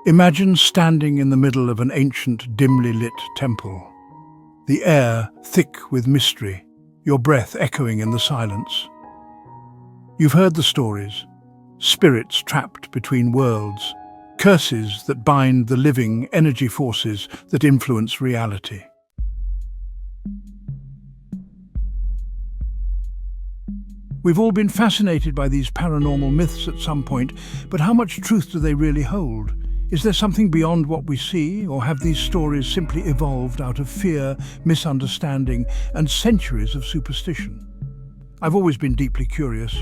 Imagine standing in the middle of an ancient, dimly lit temple. The air thick with mystery, your breath echoing in the silence. You've heard the stories, spirits trapped between worlds, curses that bind the living, energy forces that influence reality. We've all been fascinated by these paranormal myths at some point, but how much truth do they really hold? Is there something beyond what we see, or have these stories simply evolved out of fear, misunderstanding, and centuries of superstition? I've always been deeply curious.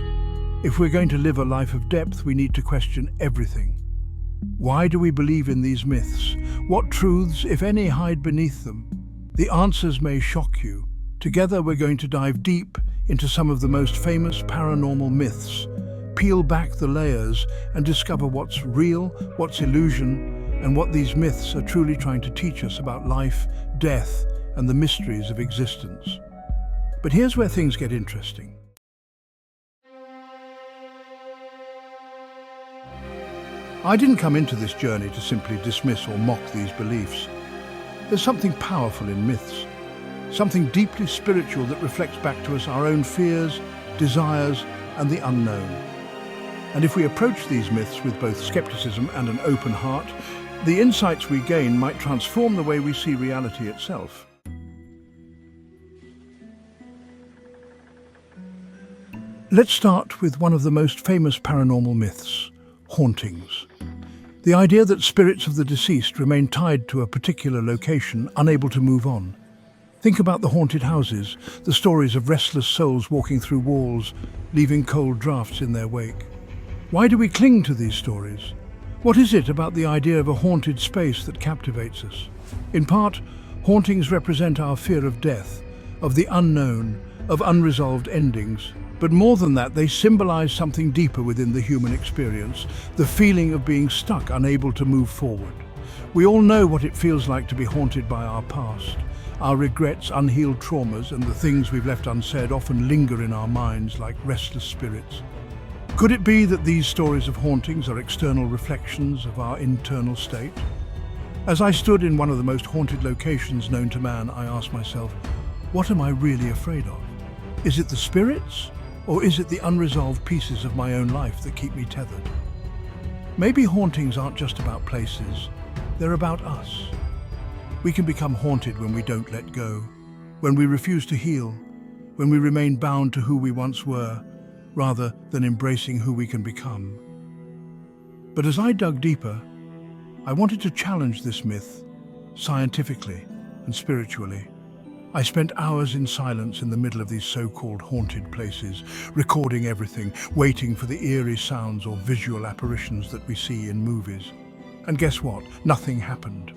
If we're going to live a life of depth, we need to question everything. Why do we believe in these myths? What truths, if any, hide beneath them? The answers may shock you. Together we're going to dive deep into some of the most famous paranormal myths, peel back the layers and discover what's real, what's illusion, and what these myths are truly trying to teach us about life, death, and the mysteries of existence. But here's where things get interesting. I didn't come into this journey to simply dismiss or mock these beliefs. There's something powerful in myths, something deeply spiritual that reflects back to us our own fears, desires, and the unknown. And if we approach these myths with both skepticism and an open heart, the insights we gain might transform the way we see reality itself. Let's start with one of the most famous paranormal myths, hauntings. The idea that spirits of the deceased remain tied to a particular location, unable to move on. Think about the haunted houses, the stories of restless souls walking through walls, leaving cold drafts in their wake. Why do we cling to these stories? What is it about the idea of a haunted space that captivates us? In part, hauntings represent our fear of death, of the unknown, of unresolved endings. But more than that, they symbolize something deeper within the human experience, the feeling of being stuck, unable to move forward. We all know what it feels like to be haunted by our past. Our regrets, unhealed traumas, and the things we've left unsaid often linger in our minds like restless spirits. Could it be that these stories of hauntings are external reflections of our internal state? As I stood in one of the most haunted locations known to man, I asked myself, what am I really afraid of? Is it the spirits? Or is it the unresolved pieces of my own life that keep me tethered? Maybe hauntings aren't just about places, they're about us. We can become haunted when we don't let go, when we refuse to heal, when we remain bound to who we once were, rather than embracing who we can become. But as I dug deeper, I wanted to challenge this myth, scientifically and spiritually. I spent hours in silence in the middle of these so-called haunted places, recording everything, waiting for the eerie sounds or visual apparitions that we see in movies. And guess what? Nothing happened.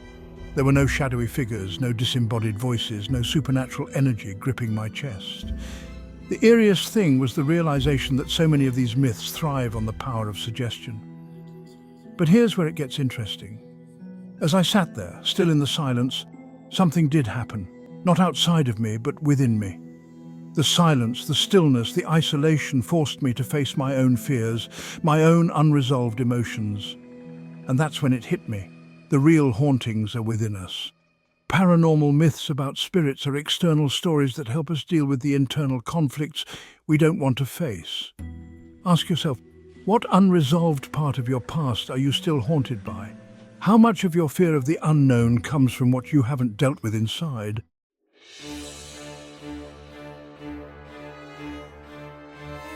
There were no shadowy figures, no disembodied voices, no supernatural energy gripping my chest. The eeriest thing was the realization that so many of these myths thrive on the power of suggestion. But here's where it gets interesting. As I sat there, still in the silence, something did happen. Not outside of me, but within me. The silence, the stillness, the isolation forced me to face my own fears, my own unresolved emotions. And that's when it hit me. The real hauntings are within us. Paranormal myths about spirits are external stories that help us deal with the internal conflicts we don't want to face. Ask yourself, what unresolved part of your past are you still haunted by? How much of your fear of the unknown comes from what you haven't dealt with inside?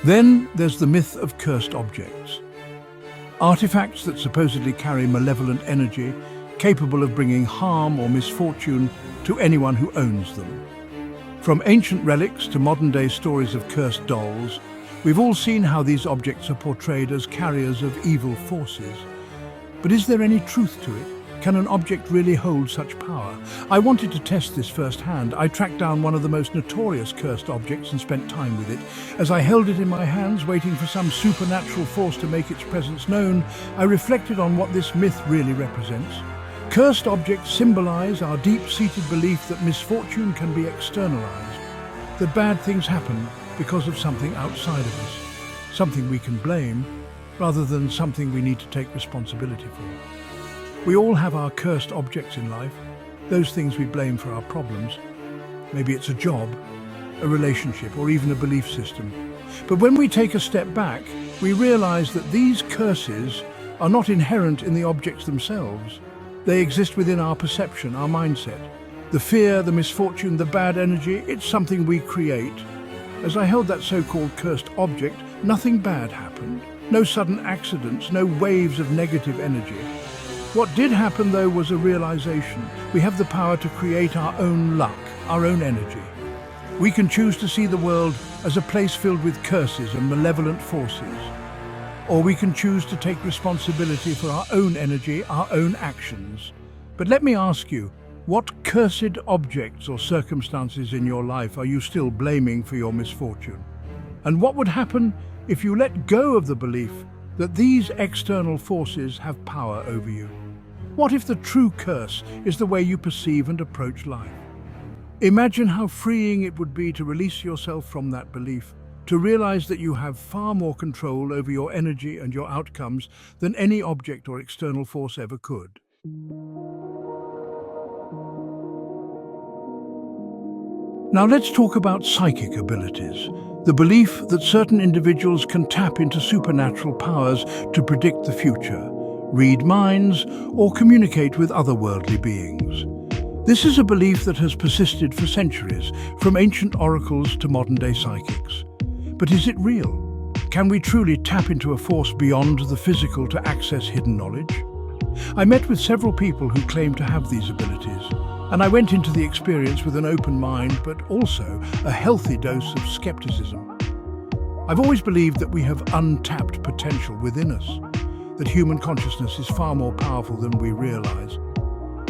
Then there's the myth of cursed objects. Artifacts that supposedly carry malevolent energy, capable of bringing harm or misfortune to anyone who owns them. From ancient relics to modern-day stories of cursed dolls, we've all seen how these objects are portrayed as carriers of evil forces. But is there any truth to it? Can an object really hold such power? I wanted to test this firsthand. I tracked down one of the most notorious cursed objects and spent time with it. As I held it in my hands, waiting for some supernatural force to make its presence known, I reflected on what this myth really represents. Cursed objects symbolize our deep-seated belief that misfortune can be externalized, that bad things happen because of something outside of us, something we can blame, rather than something we need to take responsibility for. We all have our cursed objects in life, those things we blame for our problems. Maybe it's a job, a relationship, or even a belief system. But when we take a step back, we realize that these curses are not inherent in the objects themselves. They exist within our perception, our mindset. The fear, the misfortune, the bad energy, it's something we create. As I held that so-called cursed object, nothing bad happened. No sudden accidents, no waves of negative energy. What did happen, though, was a realization. We have the power to create our own luck, our own energy. We can choose to see the world as a place filled with curses and malevolent forces. Or we can choose to take responsibility for our own energy, our own actions. But let me ask you, what cursed objects or circumstances in your life are you still blaming for your misfortune? And what would happen if you let go of the belief that these external forces have power over you? What if the true curse is the way you perceive and approach life? Imagine how freeing it would be to release yourself from that belief, to realize that you have far more control over your energy and your outcomes than any object or external force ever could. Now let's talk about psychic abilities, the belief that certain individuals can tap into supernatural powers to predict the future, read minds, or communicate with otherworldly beings. This is a belief that has persisted for centuries, from ancient oracles to modern-day psychics. But is it real? Can we truly tap into a force beyond the physical to access hidden knowledge? I met with several people who claim to have these abilities, and I went into the experience with an open mind, but also a healthy dose of skepticism. I've always believed that we have untapped potential within us, that human consciousness is far more powerful than we realize.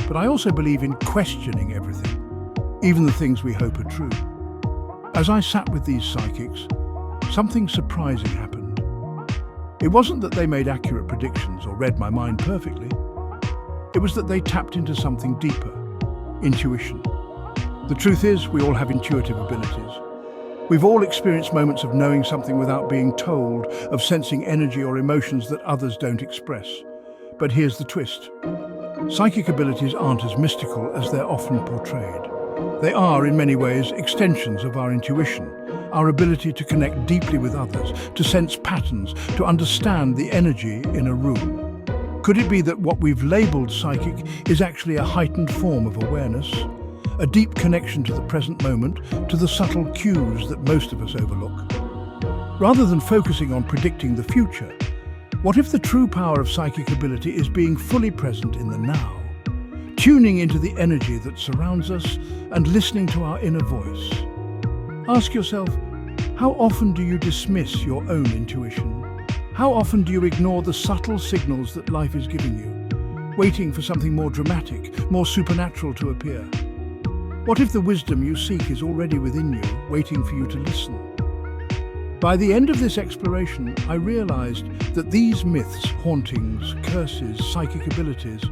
But I also believe in questioning everything, even the things we hope are true. As I sat with these psychics, something surprising happened. It wasn't that they made accurate predictions or read my mind perfectly. It was that they tapped into something deeper, intuition. The truth is, we all have intuitive abilities. We've all experienced moments of knowing something without being told, of sensing energy or emotions that others don't express. But here's the twist. Psychic abilities aren't as mystical as they're often portrayed. They are, in many ways, extensions of our intuition, our ability to connect deeply with others, to sense patterns, to understand the energy in a room. Could it be that what we've labeled psychic is actually a heightened form of awareness? A deep connection to the present moment, to the subtle cues that most of us overlook? Rather than focusing on predicting the future, what if the true power of psychic ability is being fully present in the now, tuning into the energy that surrounds us and listening to our inner voice? Ask yourself, how often do you dismiss your own intuition? How often do you ignore the subtle signals that life is giving you, waiting for something more dramatic, more supernatural to appear? What if the wisdom you seek is already within you, waiting for you to listen? By the end of this exploration, I realized that these myths, hauntings, curses, psychic abilities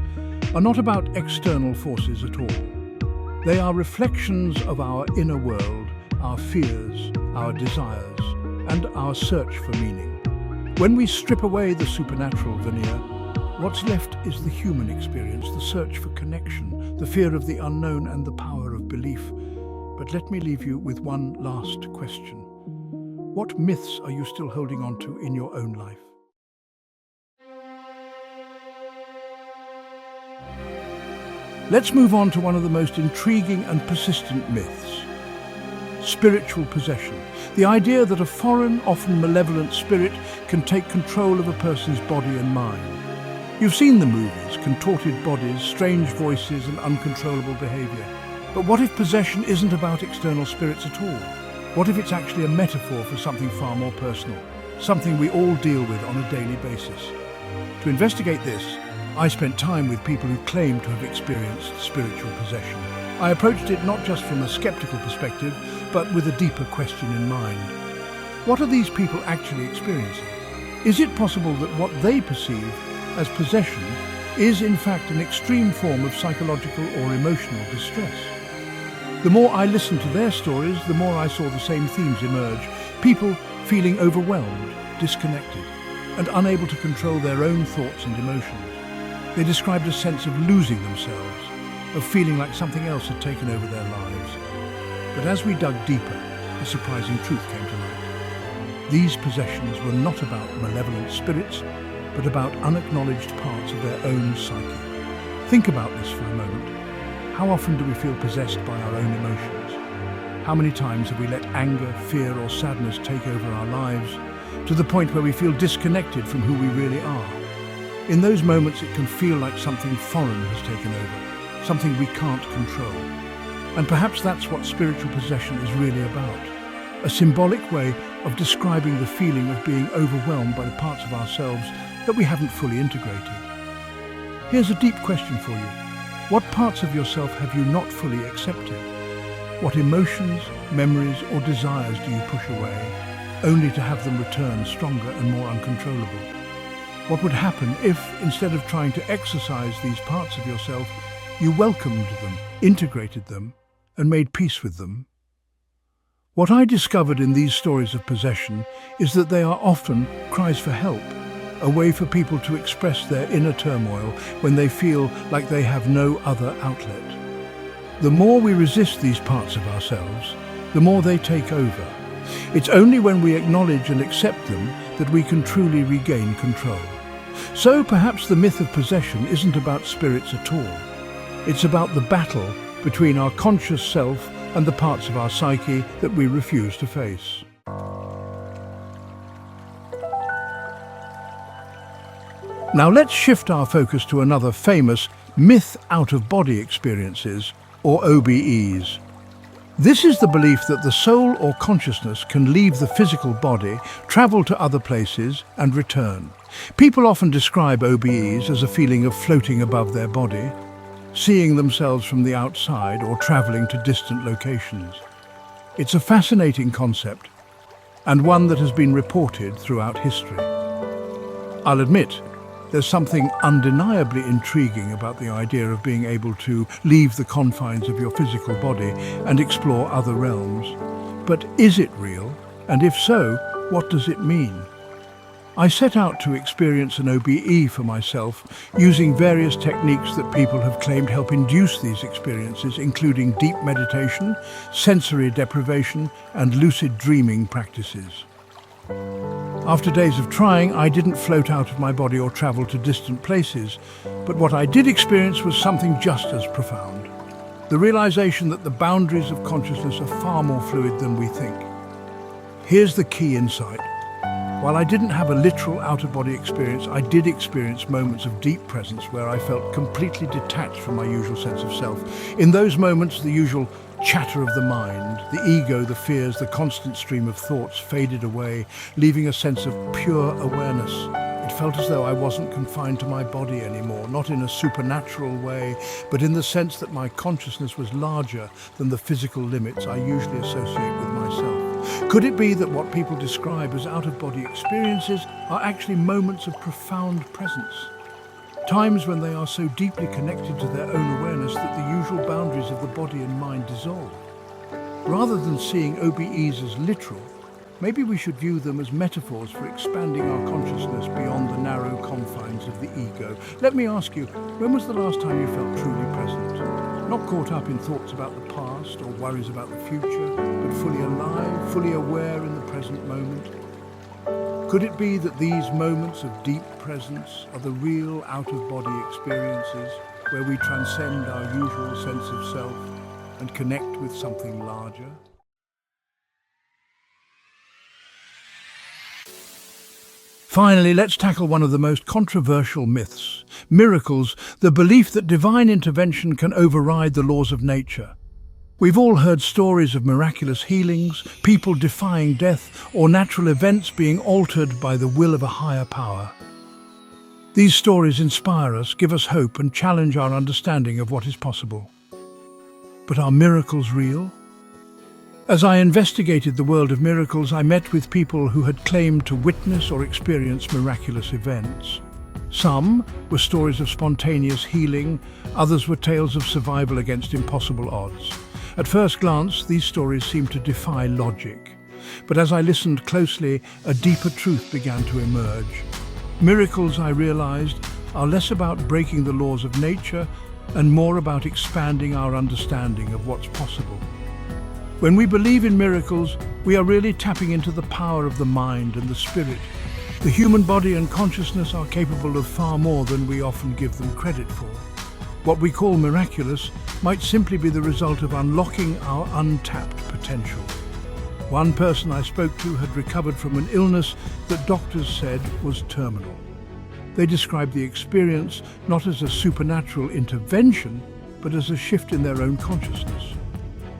are not about external forces at all. They are reflections of our inner world, our fears, our desires, and our search for meaning. When we strip away the supernatural veneer, what's left is the human experience, the search for connection, the fear of the unknown, and the power of belief. But let me leave you with one last question. What myths are you still holding on to in your own life? Let's move on to one of the most intriguing and persistent myths. Spiritual possession. The idea that a foreign, often malevolent spirit can take control of a person's body and mind. You've seen the movies, contorted bodies, strange voices, and uncontrollable behavior. But what if possession isn't about external spirits at all? What if it's actually a metaphor for something far more personal, something we all deal with on a daily basis? To investigate this, I spent time with people who claim to have experienced spiritual possession. I approached it not just from a skeptical perspective, but with a deeper question in mind. What are these people actually experiencing? Is it possible that what they perceive as possession is in fact an extreme form of psychological or emotional distress? The more I listened to their stories, the more I saw the same themes emerge. People feeling overwhelmed, disconnected, and unable to control their own thoughts and emotions. They described a sense of losing themselves, of feeling like something else had taken over their lives. But as we dug deeper, a surprising truth came to light. These possessions were not about malevolent spirits, but about unacknowledged parts of their own psyche. Think about this for a moment. How often do we feel possessed by our own emotions? How many times have we let anger, fear, or sadness take over our lives to the point where we feel disconnected from who we really are? In those moments, it can feel like something foreign has taken over, something we can't control. And perhaps that's what spiritual possession is really about. A symbolic way of describing the feeling of being overwhelmed by the parts of ourselves that we haven't fully integrated. Here's a deep question for you. What parts of yourself have you not fully accepted? What emotions, memories, or desires do you push away, only to have them return stronger and more uncontrollable? What would happen if, instead of trying to exercise these parts of yourself, you welcomed them, integrated them, and made peace with them? What I discovered in these stories of possession is that they are often cries for help, a way for people to express their inner turmoil when they feel like they have no other outlet. The more we resist these parts of ourselves, the more they take over. It's only when we acknowledge and accept them that we can truly regain control. So perhaps the myth of possession isn't about spirits at all. It's about the battle between our conscious self and the parts of our psyche that we refuse to face. Now let's shift our focus to another famous myth out-of-body experiences, or OBEs. This is the belief that the soul or consciousness can leave the physical body, travel to other places, and return. People often describe OBEs as a feeling of floating above their body, seeing themselves from the outside or traveling to distant locations. It's a fascinating concept, and one that has been reported throughout history. I'll admit, there's something undeniably intriguing about the idea of being able to leave the confines of your physical body and explore other realms. But is it real? And if so, what does it mean? I set out to experience an OBE for myself using various techniques that people have claimed help induce these experiences, including deep meditation, sensory deprivation, and lucid dreaming practices. After days of trying, I didn't float out of my body or travel to distant places, but what I did experience was something just as profound. The realization that the boundaries of consciousness are far more fluid than we think. Here's the key insight. While I didn't have a literal out-of-body experience, I did experience moments of deep presence where I felt completely detached from my usual sense of self. In those moments, the usual chatter of the mind, the ego, the fears, the constant stream of thoughts faded away, leaving a sense of pure awareness. It felt as though I wasn't confined to my body anymore, not in a supernatural way, but in the sense that my consciousness was larger than the physical limits I usually associate with myself. Could it be that what people describe as out-of-body experiences are actually moments of profound presence? Times when they are so deeply connected to their own awareness that the usual boundaries of the body and mind dissolve. Rather than seeing OBEs as literal, maybe we should view them as metaphors for expanding our consciousness beyond the narrow confines of the ego. Let me ask you, when was the last time you felt truly present? Not caught up in thoughts about the past or worries about the future, but fully alive, fully aware in the present moment? Could it be that these moments of deep presence are the real out-of-body experiences where we transcend our usual sense of self and connect with something larger? Finally, let's tackle one of the most controversial myths: miracles, the belief that divine intervention can override the laws of nature. We've all heard stories of miraculous healings, people defying death, or natural events being altered by the will of a higher power. These stories inspire us, give us hope, and challenge our understanding of what is possible. But are miracles real? As I investigated the world of miracles, I met with people who had claimed to witness or experience miraculous events. Some were stories of spontaneous healing, others were tales of survival against impossible odds. At first glance, these stories seemed to defy logic. But as I listened closely, a deeper truth began to emerge. Miracles, I realized, are less about breaking the laws of nature and more about expanding our understanding of what's possible. When we believe in miracles, we are really tapping into the power of the mind and the spirit. The human body and consciousness are capable of far more than we often give them credit for. What we call miraculous might simply be the result of unlocking our untapped potential. One person I spoke to had recovered from an illness that doctors said was terminal. They described the experience not as a supernatural intervention, but as a shift in their own consciousness.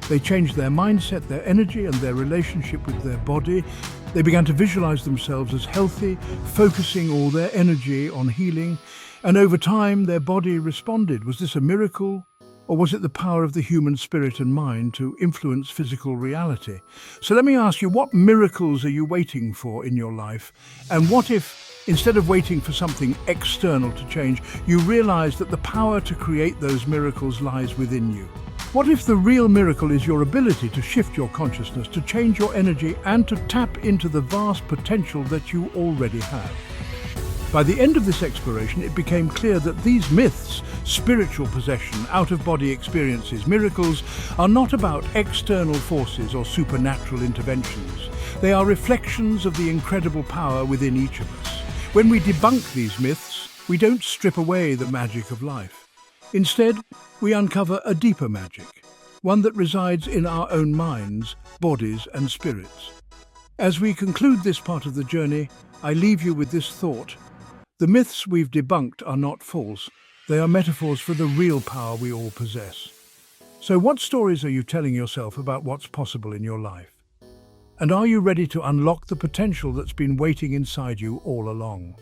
They changed their mindset, their energy, and their relationship with their body. They began to visualize themselves as healthy, focusing all their energy on healing, and over time their body responded. Was this a miracle, or was it the power of the human spirit and mind to influence physical reality? So let me ask you, what miracles are you waiting for in your life? And what if, instead of waiting for something external to change, you realize that the power to create those miracles lies within you? What if the real miracle is your ability to shift your consciousness, to change your energy, and to tap into the vast potential that you already have? By the end of this exploration, it became clear that these myths, spiritual possession, out-of-body experiences, miracles, are not about external forces or supernatural interventions. They are reflections of the incredible power within each of us. When we debunk these myths, we don't strip away the magic of life. Instead, we uncover a deeper magic, one that resides in our own minds, bodies, and spirits. As we conclude this part of the journey, I leave you with this thought. The myths we've debunked are not false. They are metaphors for the real power we all possess. So what stories are you telling yourself about what's possible in your life? And are you ready to unlock the potential that's been waiting inside you all along?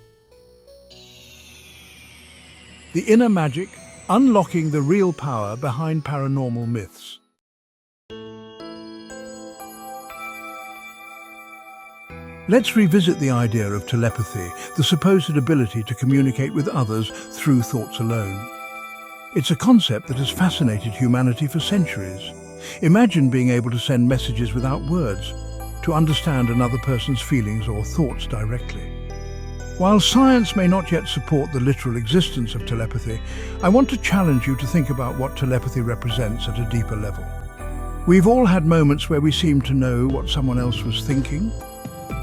The inner magic, unlocking the real power behind paranormal myths. Let's revisit the idea of telepathy, the supposed ability to communicate with others through thoughts alone. It's a concept that has fascinated humanity for centuries. Imagine being able to send messages without words, to understand another person's feelings or thoughts directly. While science may not yet support the literal existence of telepathy, I want to challenge you to think about what telepathy represents at a deeper level. We've all had moments where we seemed to know what someone else was thinking,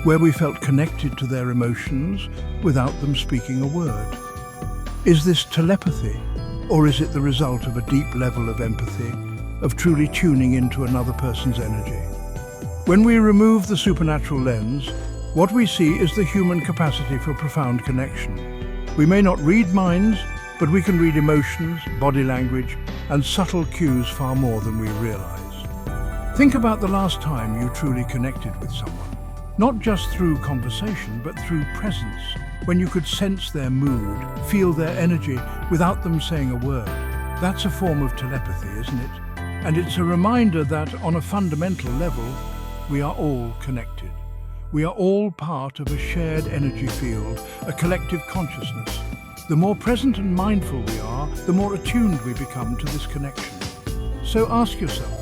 where we felt connected to their emotions without them speaking a word. Is this telepathy, or is it the result of a deep level of empathy, of truly tuning into another person's energy? When we remove the supernatural lens, what we see is the human capacity for profound connection. We may not read minds, but we can read emotions, body language, and subtle cues far more than we realize. Think about the last time you truly connected with someone. Not just through conversation, but through presence, when you could sense their mood, feel their energy without them saying a word. That's a form of telepathy, isn't it? And it's a reminder that, on a fundamental level, we are all connected. We are all part of a shared energy field, a collective consciousness. The more present and mindful we are, the more attuned we become to this connection. So ask yourself,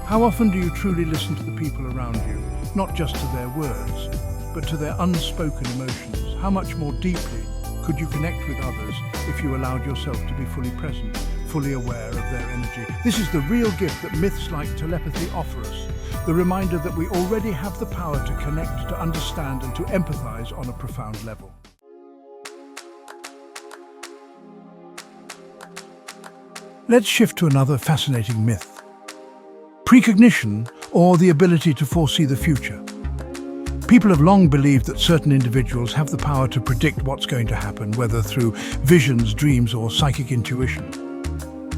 how often do you truly listen to the people around you, not just to their words, but to their unspoken emotions? How much more deeply could you connect with others if you allowed yourself to be fully present, fully aware of their energy? This is the real gift that myths like telepathy offer us. The reminder that we already have the power to connect, to understand, and to empathize on a profound level. Let's shift to another fascinating myth. Precognition, or the ability to foresee the future. People have long believed that certain individuals have the power to predict what's going to happen, whether through visions, dreams, or psychic intuition.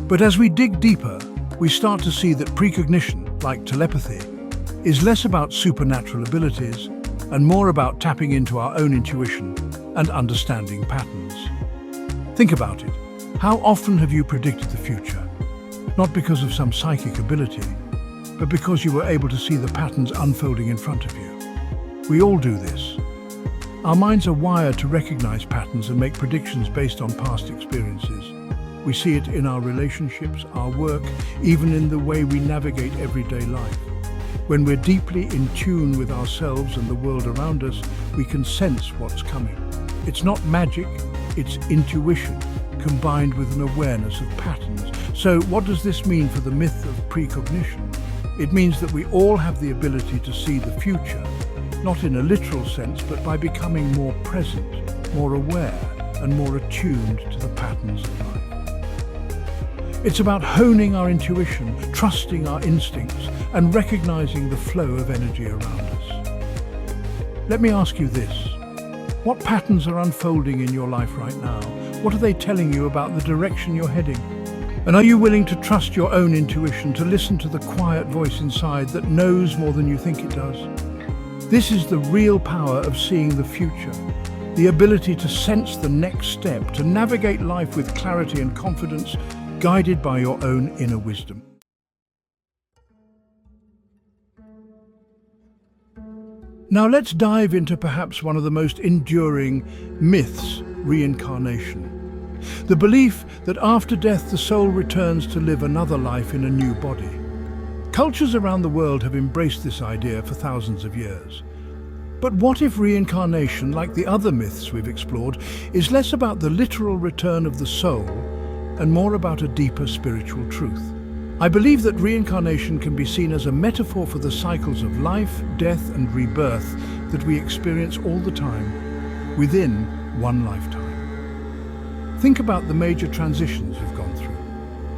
But as we dig deeper, we start to see that precognition, like telepathy, is less about supernatural abilities and more about tapping into our own intuition and understanding patterns. Think about it. How often have you predicted the future? Not because of some psychic ability, but because you were able to see the patterns unfolding in front of you. We all do this. Our minds are wired to recognize patterns and make predictions based on past experiences. We see it in our relationships, our work, even in the way we navigate everyday life. When we're deeply in tune with ourselves and the world around us, we can sense what's coming. It's not magic, It's intuition combined with an awareness of patterns. So what does this mean for the myth of precognition? It means that we all have the ability to see the future, not in a literal sense, but by becoming more present, more aware, and more attuned to the patterns of life. It's about honing our intuition, trusting our instincts, and recognizing the flow of energy around us. Let me ask you this. What patterns are unfolding in your life right now? What are they telling you about the direction you're heading? And are you willing to trust your own intuition, to listen to the quiet voice inside that knows more than you think it does? This is the real power of seeing the future, the ability to sense the next step, to navigate life with clarity and confidence, guided by your own inner wisdom. Now let's dive into perhaps one of the most enduring myths, reincarnation. The belief that after death the soul returns to live another life in a new body. Cultures around the world have embraced this idea for thousands of years. But what if reincarnation, like the other myths we've explored, is less about the literal return of the soul and more about a deeper spiritual truth? I believe that reincarnation can be seen as a metaphor for the cycles of life, death, and rebirth that we experience all the time, within one lifetime. Think about the major transitions you've gone through.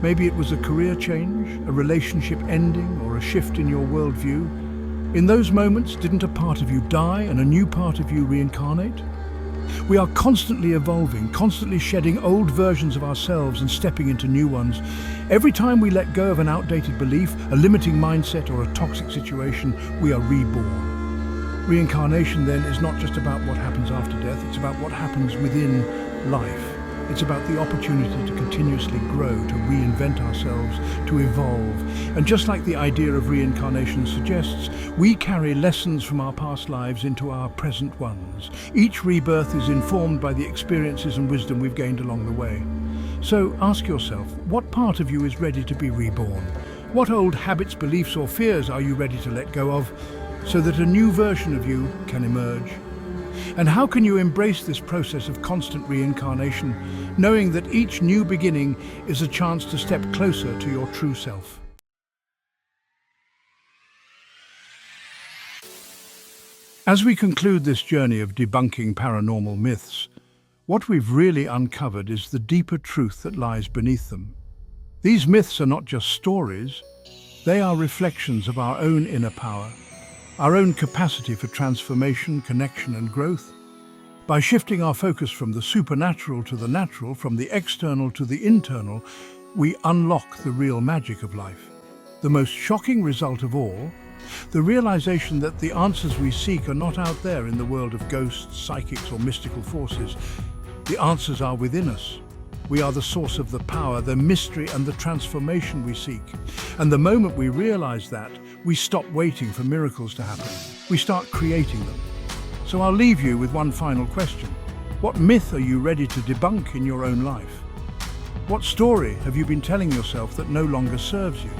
Maybe it was a career change, a relationship ending, or a shift in your worldview. In those moments, didn't a part of you die and a new part of you reincarnate? We are constantly evolving, constantly shedding old versions of ourselves and stepping into new ones. Every time we let go of an outdated belief, a limiting mindset, or a toxic situation, we are reborn. Reincarnation, then, is not just about what happens after death, it's about what happens within life. It's about the opportunity to continuously grow, to reinvent ourselves, to evolve. And just like the idea of reincarnation suggests, we carry lessons from our past lives into our present ones. Each rebirth is informed by the experiences and wisdom we've gained along the way. So ask yourself, what part of you is ready to be reborn? What old habits, beliefs, or fears are you ready to let go of so that a new version of you can emerge? And how can you embrace this process of constant reincarnation, knowing that each new beginning is a chance to step closer to your true self? As we conclude this journey of debunking paranormal myths, what we've really uncovered is the deeper truth that lies beneath them. These myths are not just stories, they are reflections of our own inner power, our own capacity for transformation, connection, and growth. By shifting our focus from the supernatural to the natural, from the external to the internal, we unlock the real magic of life. The most shocking result of all, the realization that the answers we seek are not out there in the world of ghosts, psychics, or mystical forces. The answers are within us. We are the source of the power, the mystery, and the transformation we seek. And the moment we realize that, we stop waiting for miracles to happen. We start creating them. So I'll leave you with one final question. What myth are you ready to debunk in your own life? What story have you been telling yourself that no longer serves you?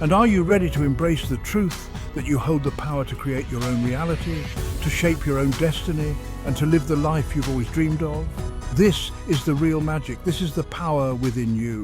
And are you ready to embrace the truth that you hold the power to create your own reality, to shape your own destiny, and to live the life you've always dreamed of? This is the real magic. This is the power within you.